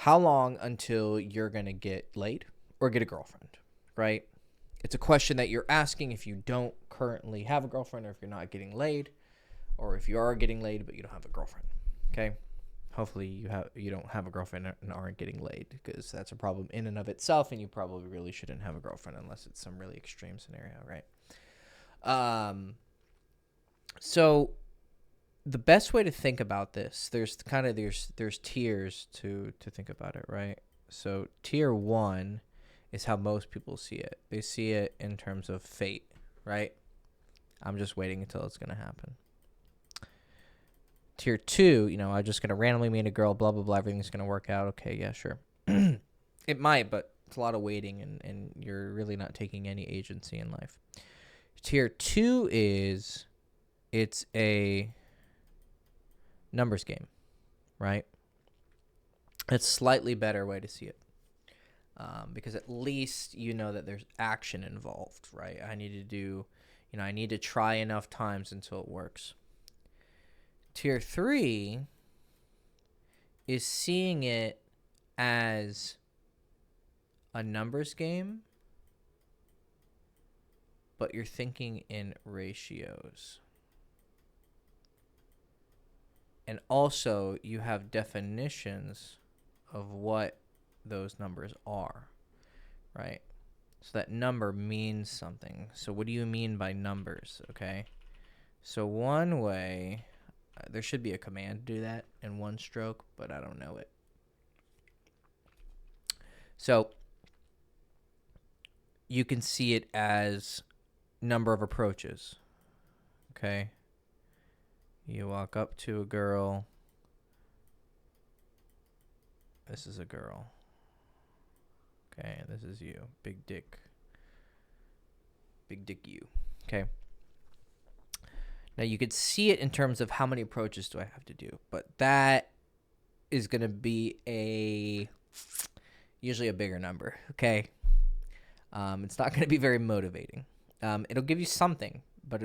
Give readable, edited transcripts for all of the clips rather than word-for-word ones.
how long until you're going to get laid or get a girlfriend, right? It's a question that you're asking if you don't currently have a girlfriend, or if you're not getting laid, or if you are getting laid but you don't have a girlfriend. Okay? Hopefully you don't have a girlfriend and aren't getting laid, because that's a problem in and of itself, and you probably really shouldn't have a girlfriend unless it's some really extreme scenario, right? So the best way to think about this, there's tiers to think about it, right? So tier 1 is how most people see it. They see it in terms of fate, right? I'm just waiting until it's going to happen. Tier 2, I'm just going to randomly meet a girl, blah, blah, blah, everything's going to work out. Okay, yeah, sure. It might, but it's a lot of waiting, and you're really not taking any agency in life. Tier 2 is, it's a numbers game, right? It's a slightly better way to see it, because at least you know that there's action involved, right? I need to try enough times until it works. Tier 3 is seeing it as a numbers game, but you're thinking in ratios. And also, you have definitions of what those numbers are, right? So that number means something. So what do you mean by numbers, okay? So one way, there should be a command to do that in one stroke, but I don't know it. So you can see it as number of approaches, okay? You walk up to a girl. This is a girl. Okay, this is you. Big dick. Big dick you. Okay. Now you could see it in terms of how many approaches do I have to do, but that is going to be usually a bigger number, okay? It's not going to be very motivating. It'll give you something, but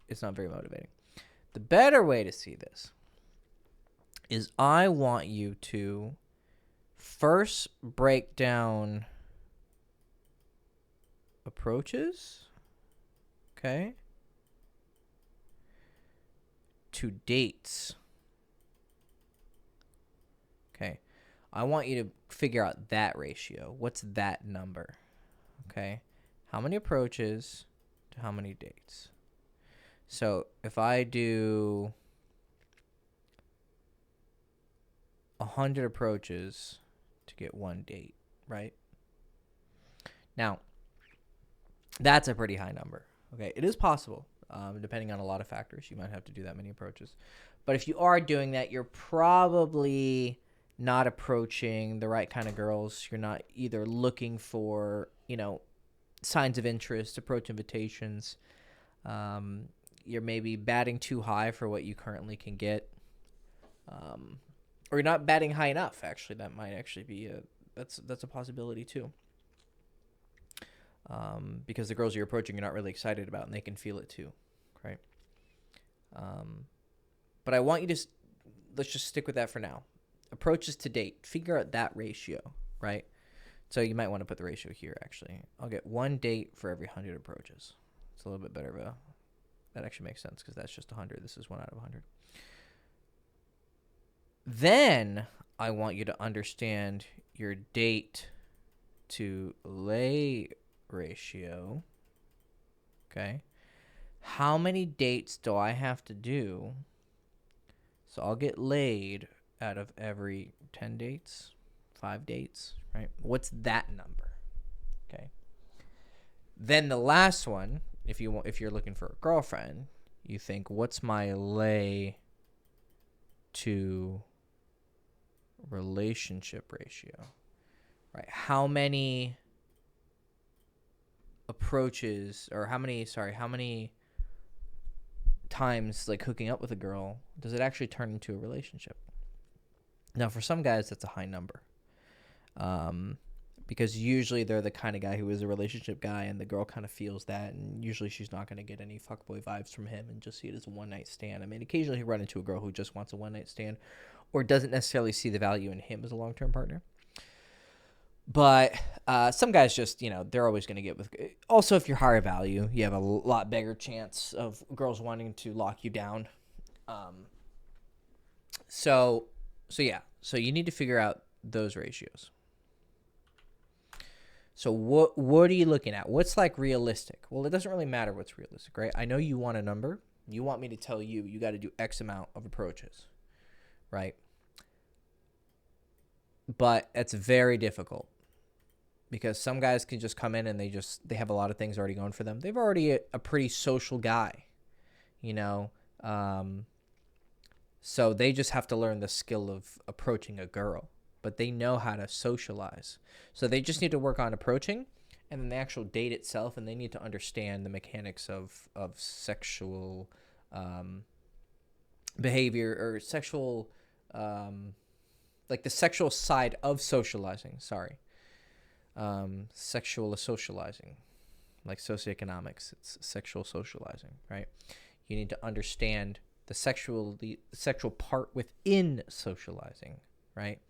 it's not very motivating. The better way to see this is, I want you to first break down approaches, okay, to dates. Okay. I want you to figure out that ratio. What's that number? Okay. How many approaches to how many dates? So if I do 100 approaches to get one date, right? Now, that's a pretty high number. Okay. It is possible. Depending on a lot of factors, you might have to do that many approaches. But if you are doing that, you're probably not approaching the right kind of girls. You're not either looking for, signs of interest, approach invitations. You're maybe batting too high for what you currently can get. Or you're not batting high enough, actually. That might actually be that's a possibility too. Because the girls you're approaching you're not really excited about, and they can feel it too, right? But I want you to, let's just stick with that for now. Approaches to date, figure out that ratio, right? So you might want to put the ratio here, actually. I'll get one date for every 100 approaches. It's a little bit better of that actually makes sense, because that's just 100. This is 1 out of 100. Then I want you to understand your date to lay ratio. Okay. How many dates do I have to do? So I'll get laid out of every 10 dates, 5 dates, right? What's that number? Okay. Then the last one, if you're looking for a girlfriend, you think, what's my lay to relationship ratio? Right? How many approaches, or how many times, like, hooking up with a girl does it actually turn into a relationship? Now, for some guys, that's a high number, because usually they're the kind of guy who is a relationship guy, and the girl kind of feels that, and usually she's not going to get any fuckboy vibes from him and just see it as a one-night stand. I mean, occasionally he'll run into a girl who just wants a one-night stand, or doesn't necessarily see the value in him as a long-term partner. But some guys just, they're always going to get with. Also, if you're higher value, you have a lot bigger chance of girls wanting to lock you down. So yeah. So you need to figure out those ratios. So what are you looking at? What's like realistic? Well, it doesn't really matter what's realistic, right? I know you want a number. You want me to tell you got to do X amount of approaches, right? But it's very difficult because some guys can just come in and they have a lot of things already going for them. They've already a pretty social guy, so they just have to learn the skill of approaching a girl, but they know how to socialize. So they just need to work on approaching and then the actual date itself, and they need to understand the mechanics of sexual behavior or sexual, like the sexual side of socializing. Sorry. Sexual socializing, like socioeconomics, it's sexual socializing, right? You need to understand the sexual part within socializing, right?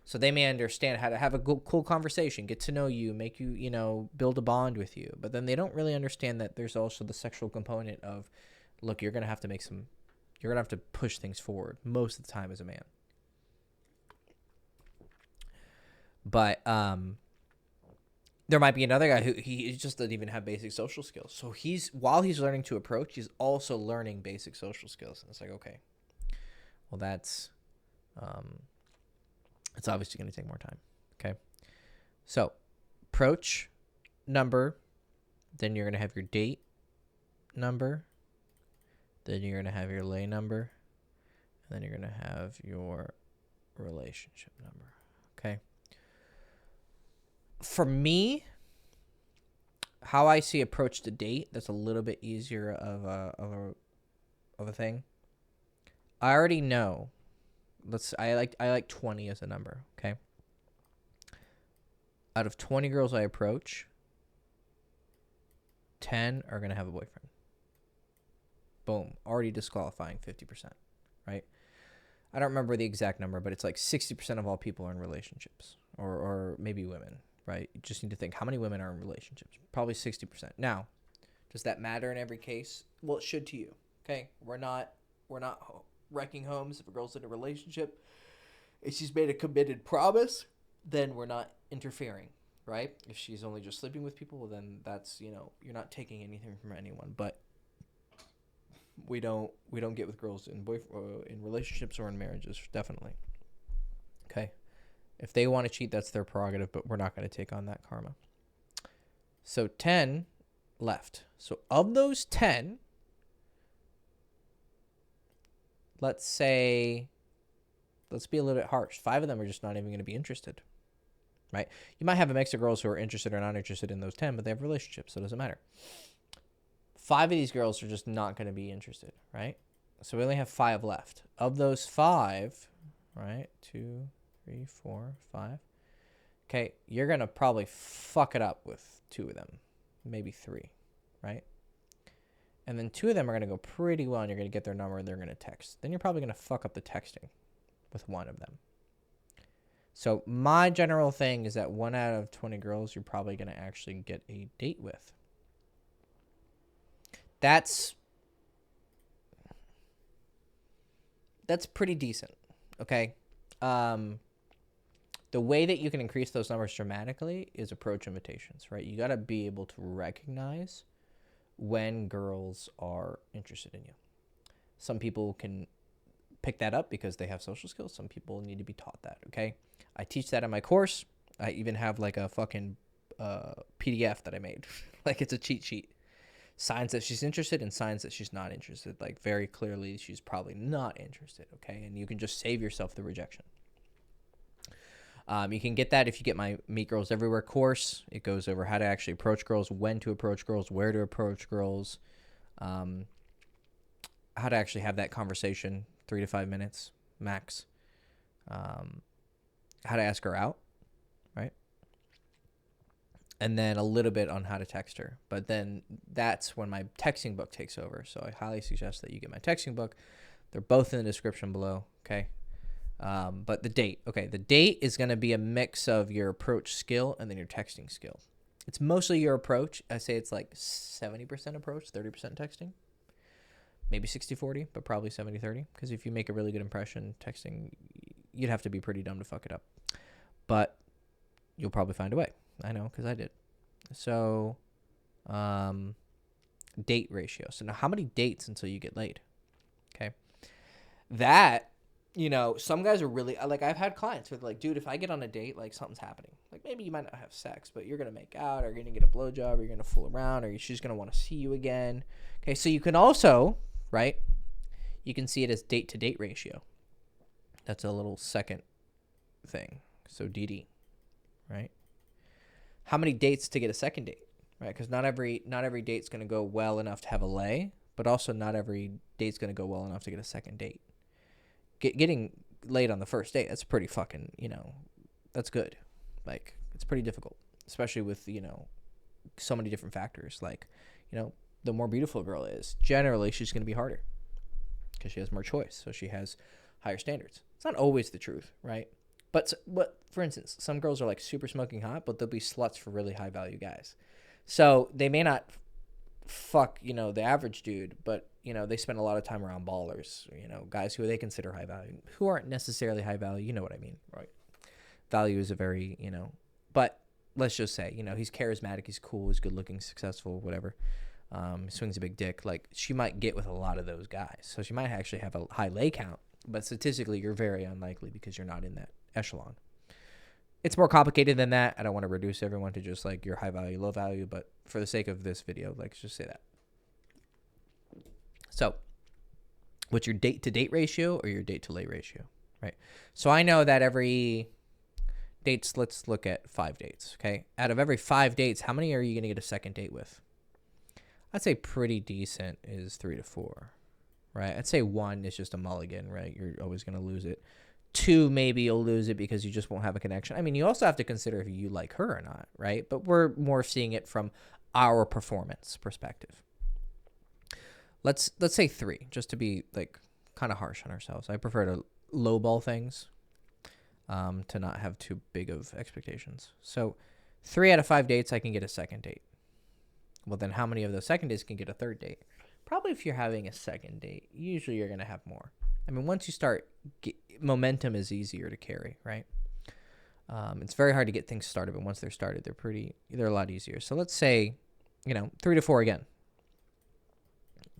So they may understand how to have a cool conversation, get to know you, make you, build a bond with you. But then they don't really understand that there's also the sexual component of, look, you're going to have to push things forward most of the time as a man. But, there might be another guy who he just doesn't even have basic social skills. So while he's learning to approach, he's also learning basic social skills. And it's like, okay, well, it's obviously going to take more time. Okay. So approach number, then you're going to have your date number, then you're going to have your lay number, and then you're going to have your relationship number. Okay. For me, how I see approach to date, that's a little bit easier of a thing. I already know. I like 20 as a number, okay? Out of 20 girls I approach, 10 are going to have a boyfriend. Boom, already disqualifying 50%, right? I don't remember the exact number, but it's like 60% of all people are in relationships, or maybe women. Right? You just need to think, how many women are in relationships? Probably 60%. Now, does that matter in every case? Well, it should to you. Okay? We're not wrecking homes. If a girl's in a relationship and she's made a committed promise, then we're not interfering, right? If she's only just sleeping with people, well, then that's, you're not taking anything from anyone. But we don't get with girls in relationships or in marriages, definitely. Okay? If they want to cheat, that's their prerogative, but we're not going to take on that karma. So 10 left. So of those 10, let's be a little bit harsh. 5 of them are just not even going to be interested, right? You might have a mix of girls who are interested or not interested in those 10, but they have relationships, so it doesn't matter. 5 of these girls are just not going to be interested, right? So we only have 5 left. Of those 5, right, 2, 3, 4, 5. Okay, you're going to probably fuck it up with 2 of them, maybe 3, right? And then 2 of them are going to go pretty well, and you're going to get their number, and they're going to text. Then you're probably going to fuck up the texting with 1 of them. So my general thing is that 1 out of 20 girls you're probably going to actually get a date with. That's pretty decent, okay? The way that you can increase those numbers dramatically is approach invitations, right? You got to be able to recognize when girls are interested in you. Some people can pick that up because they have social skills. Some people need to be taught that, okay? I teach that in my course. I even have like a fucking PDF that I made. Like it's a cheat sheet. Signs that she's interested and signs that she's not interested. Like very clearly she's probably not interested, okay? And you can just save yourself the rejection. You can get that if you get my Meet Girls Everywhere course. It goes over how to actually approach girls, when to approach girls, where to approach girls, how to actually have that conversation, 3 to 5 minutes max, how to ask her out, right? And then a little bit on how to text her. But then that's when my texting book takes over. So I highly suggest that you get my texting book. They're both in the description below, okay? But the date, okay, the date is going to be a mix of your approach skill and then your texting skill. It's mostly your approach. I say it's like 70% approach, 30% texting. Maybe 60-40, but probably 70-30. Because if you make a really good impression texting, you'd have to be pretty dumb to fuck it up. But you'll probably find a way. I know, because I did. So, date ratio. So now how many dates until you get laid? Okay. That, some guys are really, like, I've had clients with like, dude, if I get on a date, like, something's happening. Like, maybe you might not have sex, but you're going to make out, or you're going to get a blowjob, or you're going to fool around, or she's going to want to see you again. Okay, so you can also, right, you can see it as date-to-date ratio. That's a little second thing. So DD, right? How many dates to get a second date, right? Because not every date's going to go well enough to have a lay, but also not every date's going to go well enough to get a second date. Getting laid on the first date, that's pretty fucking, that's good. Like, it's pretty difficult, especially with, so many different factors. Like, the more beautiful a girl is, generally she's going to be harder because she has more choice. So she has higher standards. It's not always the truth, right? But for instance, some girls are like super smoking hot, but they'll be sluts for really high value guys. So they may not fuck, the average dude, but, they spend a lot of time around ballers, guys who they consider high value, who aren't necessarily high value. You know what I mean, right? Value is a very, but let's just say, he's charismatic, he's cool, he's good looking, successful, whatever. Swings a big dick. Like, she might get with a lot of those guys. So she might actually have a high lay count, but statistically you're very unlikely because you're not in that echelon. It's more complicated than that. I don't want to reduce everyone to just like your high value, low value, but for the sake of this video, let's just say that. So what's your date to date ratio or your date to lay ratio, right? So I know that every dates, let's look at 5 dates. Okay. Out of every 5 dates, how many are you going to get a second date with? I'd say pretty decent is 3 to 4, right? I'd say 1 is just a mulligan, right? You're always going to lose it. 2, maybe you'll lose it because you just won't have a connection. I mean, you also have to consider if you like her or not, right? But we're more seeing it from our performance perspective. Let's say 3, just to be like kind of harsh on ourselves. I prefer to lowball things, to not have too big of expectations. So 3 out of 5 dates, I can get a second date. Well, then how many of those second dates can get a third date? Probably if you're having a second date, usually you're going to have more. I mean, once you start, momentum is easier to carry, right? It's very hard to get things started, but once they're started, they're a lot easier. So let's say, 3 to 4 again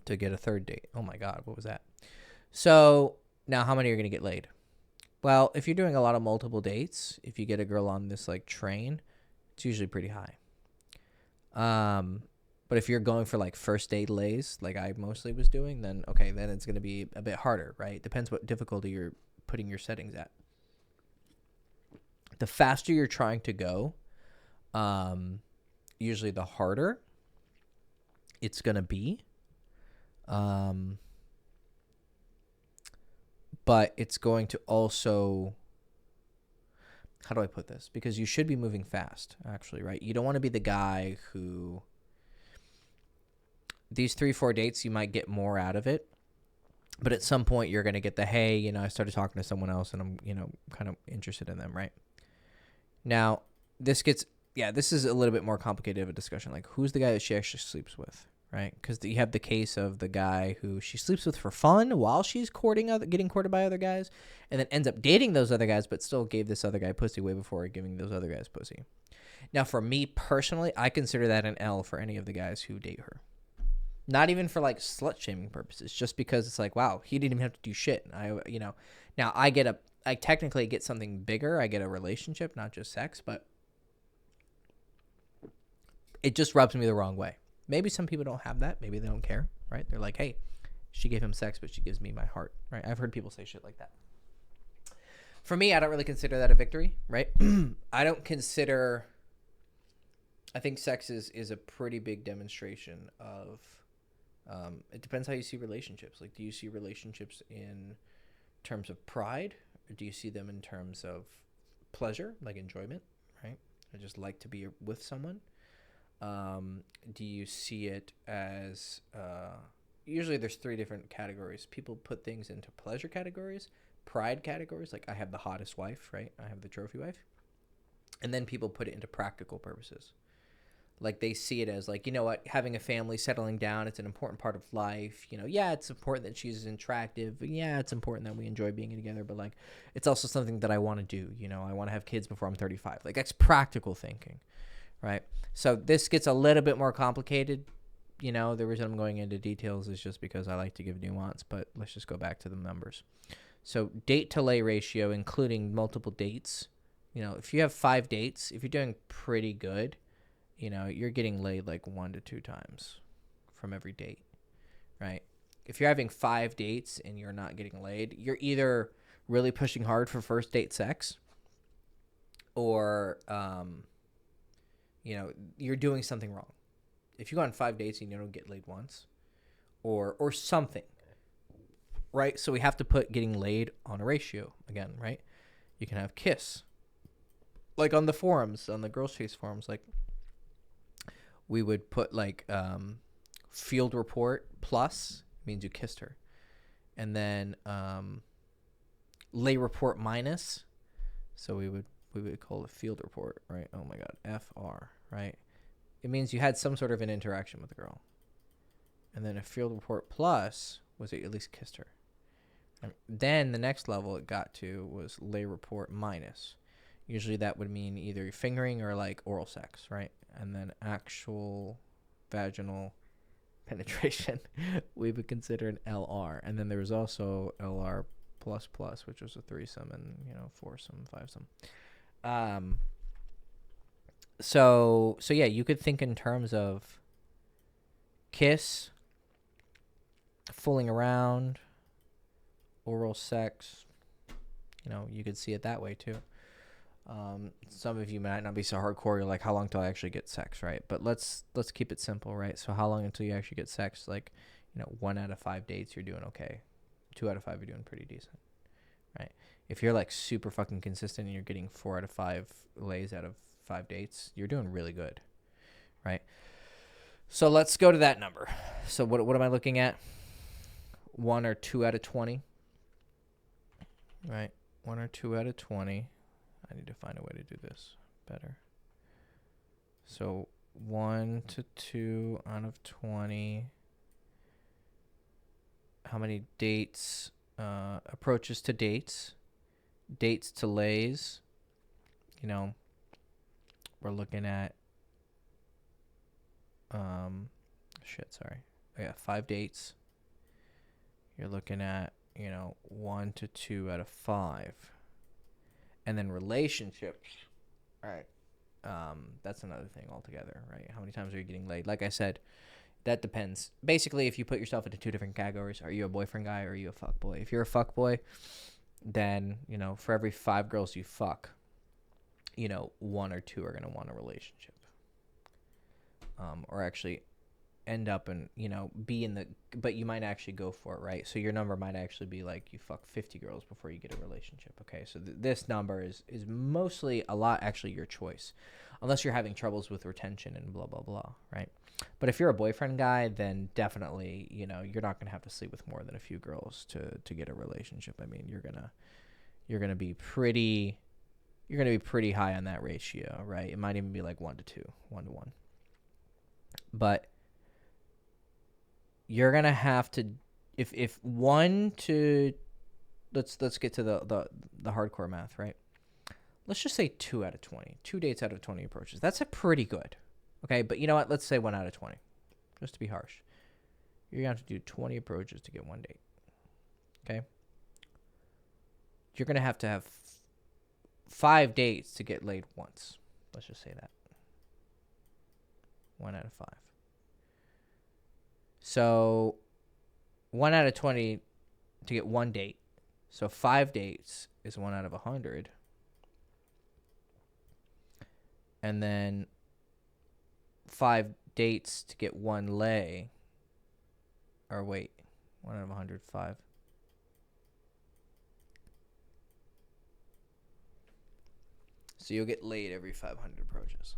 to get a third date. Oh my God, what was that? So now how many are going to get laid? Well, if you're doing a lot of multiple dates, if you get a girl on this like train, it's usually pretty high. But if you're going for like first date lays, like I mostly was doing, then okay, then it's going to be a bit harder, right? Depends what difficulty you're putting your settings at. The faster you're trying to go, usually the harder it's going to be. But it's going to also, how do I put this? Because you should be moving fast, actually, right? You don't want to be the guy who, these 3-4 dates, you might get more out of it. But at some point, you're going to get the, hey, I started talking to someone else and I'm, kind of interested in them, right? Now, this is a little bit more complicated of a discussion. Like, who's the guy that she actually sleeps with, right? Because you have the case of the guy who she sleeps with for fun while she's getting courted by other guys, and then ends up dating those other guys, but still gave this other guy pussy way before giving those other guys pussy. Now, for me personally, I consider that an L for any of the guys who date her. Not even for like slut shaming purposes, just because it's like, wow, he didn't even have to do shit. Now I technically get something bigger. I get a relationship, not just sex, but it just rubs me the wrong way. Maybe some people don't have that. Maybe they don't care, right? They're like, hey, she gave him sex, but she gives me my heart, right? I've heard people say shit like that. For me, I don't really consider that a victory, right? I think sex is a pretty big demonstration of, it depends how you see relationships. Like, do you see relationships in terms of pride, or do you see them in terms of pleasure, like enjoyment, right? I just like to be with someone. Do you see it as, usually there's 3 different categories. People put things into pleasure categories, pride categories, like I have the hottest wife, right? I have the trophy wife. And then people put it into practical purposes. Like they see it as like, you know what, having a family, settling down, it's an important part of life. You know, yeah, it's important that she's attractive. Yeah, it's important that we enjoy being together. But like, it's also something that I want to do. You know, I want to have kids before I'm 35. Like that's practical thinking, right? So this gets a little bit more complicated. You know, the reason I'm going into details is just because I like to give nuance. But let's just go back to the numbers. So date to lay ratio, including multiple dates. You know, if you have 5 dates, if you're doing pretty good, you know, you're getting laid like 1 to 2 times from every date, right? If you're having 5 dates and you're not getting laid, you're either really pushing hard for first date sex or, you know, you're doing something wrong. If you go on 5 dates and you don't get laid once or something, right? So we have to put getting laid on a ratio again, right? You can have kiss. Like on the forums, on the Girls Chase forums, like, we would put like field report plus means you kissed her, and then lay report minus. So we would call it field report, right? Oh my God, FR, right? It means you had some sort of an interaction with the girl, and then a field report plus was that you at least kissed her. And then the next level it got to was lay report minus. Usually that would mean either fingering or like oral sex, right? And then actual vaginal penetration we would consider an LR. And then there was also LR plus plus, which was a threesome and, you know, foursome, fivesome. So yeah, you could think in terms of kiss, fooling around, oral sex. You know, you could see it that way too. Some of you might not be so hardcore. You're like, how long till I actually get sex, right? But let's keep it simple, right? So how long until you actually get sex? Like, you know, 1 out of 5 dates, you're doing okay. 2 out of 5, you're doing pretty decent, right? If you're like super fucking consistent and you're getting 4 out of 5 lays out of 5 dates, you're doing really good, right? So let's go to that number. So what am I looking at? 1 or 2 out of 20, right? 1 or 2 out of 20. I need to find a way to do this better. So 1 to 2 out of 20. How many dates? Approaches to dates. Dates to lays. You know, we're looking at... sorry. I got 5 dates. You're looking at, you know, 1 to 2 out of 5. And then relationships, all right, that's another thing altogether, right? How many times are you getting laid? Like I said, that depends. Basically, if you put yourself into 2 different categories, are you a boyfriend guy or are you a fuck boy? If you're a fuck boy, then, you know, for every 5 girls you fuck, you know, 1 or 2 are going to want a relationship. Or actually end up and, you know, be in the, but you might actually go for it, right? So your number might actually be like you fuck 50 girls before you get a relationship, okay? So this number is mostly a lot actually your choice, unless you're having troubles with retention and blah, blah, blah, right? But if you're a boyfriend guy, then definitely, you know, you're not going to have to sleep with more than a few girls to get a relationship. I mean, you're going to be pretty high on that ratio, right? It might even be like 1 to 2, 1 to 1. But you're gonna have to, if 1 to, let's get to the hardcore math, right? Let's just say 2 out of 20, 2 dates out of 20 approaches. That's a pretty good, okay? But you know what? Let's say 1 out of 20, just to be harsh. You're gonna have to do 20 approaches to get 1 date, okay? You're gonna have to have 5 dates to get laid once. Let's just say that. 1 out of 5. So 1 out of 20 to get 1 date. So 5 dates is 1 out of 100. And then 5 dates to get 1 lay. Or wait, 1 out of 100, 5. So you'll get laid every 500 approaches.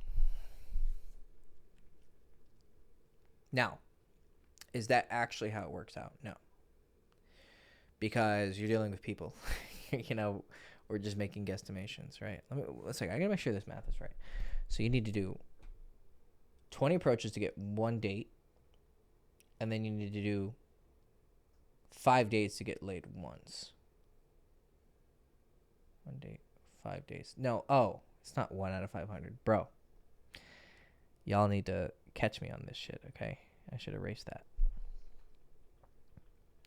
Now, is that actually how it works out? No. Because you're dealing with people. you know, we're just making guesstimations, right? Let's see. I gotta make sure this math is right. So you need to do 20 approaches to get 1 date, and then you need to do 5 dates to get laid once. 1 date, 5 days. No, it's not 1 out of 500, bro. Y'all need to catch me on this shit, okay? I should erase that.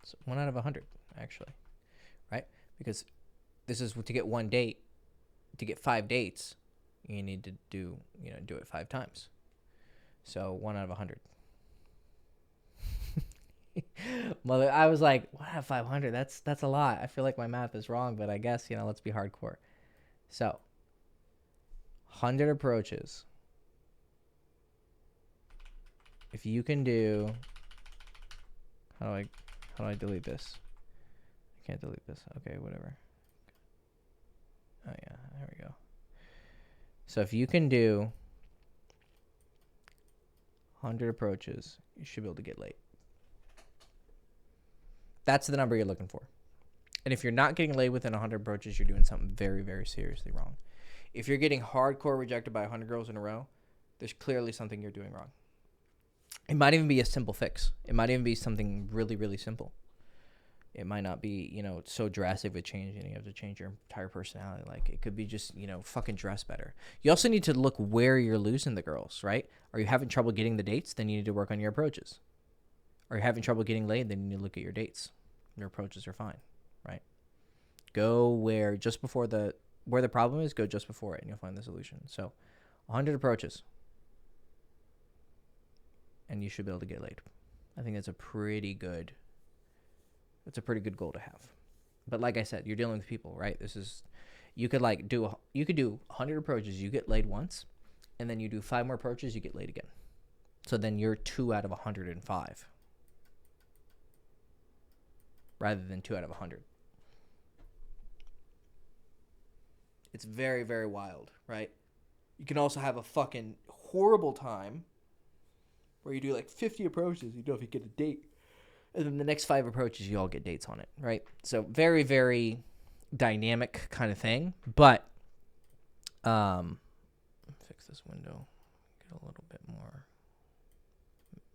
So 1 out of 100, actually, right? Because this is to get 1 date. To get 5 dates, you need to do it 5 times. So 1 out of 100. Mother, I was like, 1 out of 500. That's a lot. I feel like my math is wrong, but I guess let's be hardcore. So 100 approaches. If you can do, how do I delete this? I can't delete this. Okay, whatever. Oh yeah, there we go. So if you can do 100 approaches, you should be able to get laid. That's the number you're looking for. And if you're not getting laid within 100 approaches, you're doing something very, very seriously wrong. If you're getting hardcore rejected by 100 girls in a row, there's clearly something you're doing wrong. It might even be a simple fix. It might even be something really, really simple. It might not be, so drastic of a change and you have to change your entire personality. Like, it could be just, fucking dress better. You also need to look where you're losing the girls, right? Are you having trouble getting the dates? Then you need to work on your approaches. Are you having trouble getting laid? Then you need to look at your dates. Your approaches are fine, right? Go where the problem is, go just before it, and you'll find the solution. So 100 approaches, and you should be able to get laid. I think that's a pretty good goal to have. But like I said, you're dealing with people, right? You could do 100 approaches, you get laid once, and then you do 5 more approaches, you get laid again. So then you're 2 out of 105 rather than 2 out of 100. It's very, very wild, right? You can also have a fucking horrible time where you do 50 approaches, if you get a date. And then the next 5 approaches, you all get dates on it, right? So very, very dynamic kind of thing. But fix this window. Get a little bit more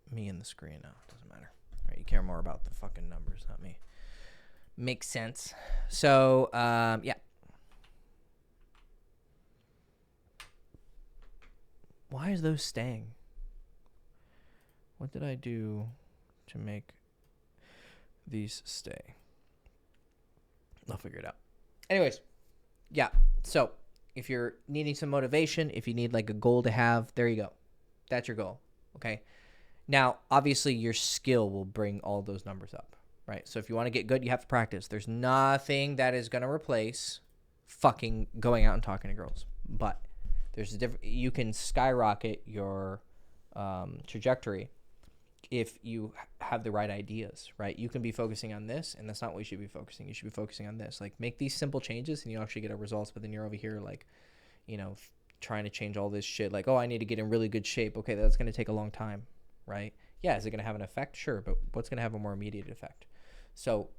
me in the screen now. Doesn't matter. All right, you care more about the fucking numbers, not me. Makes sense. So, yeah. Why is those staying? What did I do to make these stay? I'll figure it out. Anyways, yeah. So if you're needing some motivation, if you need a goal to have, there you go. That's your goal. Okay. Now, obviously, your skill will bring all those numbers up, right? So if you want to get good, you have to practice. There's nothing that is going to replace fucking going out and talking to girls. But there's you can skyrocket your trajectory if you have the right ideas, right? You can be focusing on this, and that's not what you should be focusing. You should be focusing on this. Make these simple changes, and you actually get results. But then you're over here, trying to change all this shit. I need to get in really good shape. Okay, that's going to take a long time, right? Yeah, is it going to have an effect? Sure, but what's going to have a more immediate effect? So,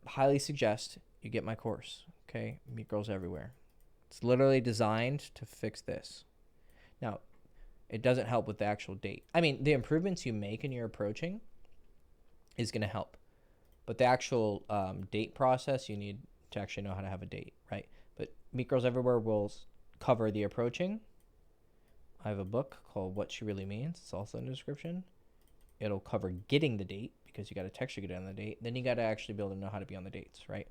highly suggest you get my course, okay? Meet Girls Everywhere. It's literally designed to fix this. Now, it doesn't help with the actual date. I mean, the improvements you make in your approaching is going to help. But the actual date process, you need to actually know how to have a date, right? But Meet Girls Everywhere will cover the approaching. I have a book called What She Really Means. It's also in the description. It'll cover getting the date because you got to text you get on the date. Then you got to actually be able to know how to be on the dates, right?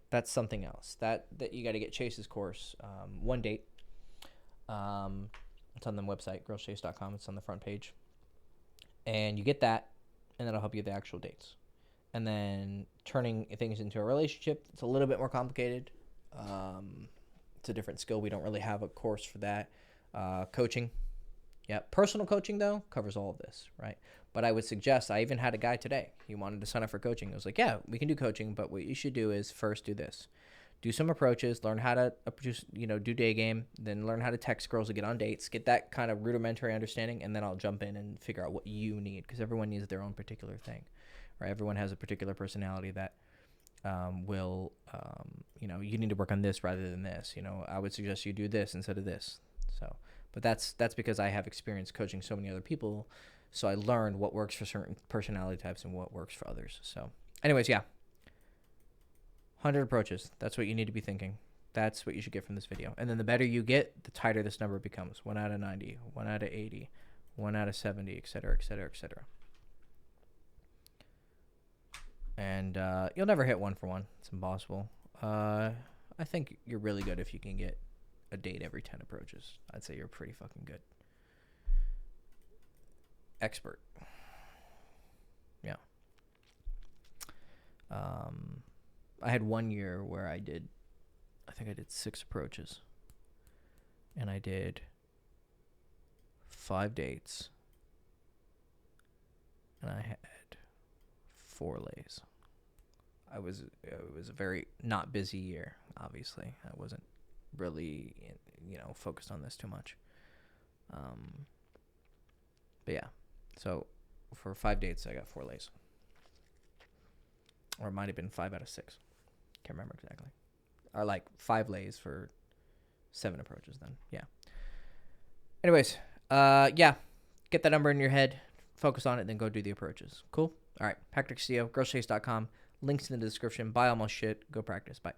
That's something else. That you got to get Chase's course, 1 date. It's on the website, girlschase.com. It's on the front page. And you get that, and that'll help you with the actual dates. And then turning things into a relationship, it's a little bit more complicated. It's a different skill. We don't really have a course for that. Coaching. Yeah, personal coaching, though, covers all of this, right? But I would suggest, I even had a guy today. He wanted to sign up for coaching. I was like, yeah, we can do coaching, but what you should do is first do this. Do some approaches, learn how to do day game, then learn how to text girls to get on dates, get that kind of rudimentary understanding, and then I'll jump in and figure out what you need, because everyone needs their own particular thing, right? Everyone has a particular personality that you need to work on this rather than this. I would suggest you do this instead of this. So, but that's because I have experience coaching so many other people. So I learned what works for certain personality types and what works for others. So anyways, yeah. 100 approaches. That's what you need to be thinking. That's what you should get from this video. And then the better you get, the tighter this number becomes. 1 out of 90, 1 out of 80, 1 out of 70, etc., etc., etc. And you'll never hit 1 for 1. It's impossible. I think you're really good if you can get a date every 10 approaches. I'd say you're pretty fucking good. Expert. Yeah. I had 1 year where I think I did 6 approaches. And I did 5 dates. And I had 4 lays. It was a very not busy year, obviously. I wasn't really, focused on this too much. But yeah. So for 5 dates, I got 4 lays. Or it might have been 5 out of 6. Can't remember exactly. Or like 5 lays for 7 approaches then. Yeah. Anyways, yeah. Get that number in your head. Focus on it, then go do the approaches. Cool? All right. Patrick Castillo, girlchase.com. Links in the description. Buy all my shit. Go practice. Bye.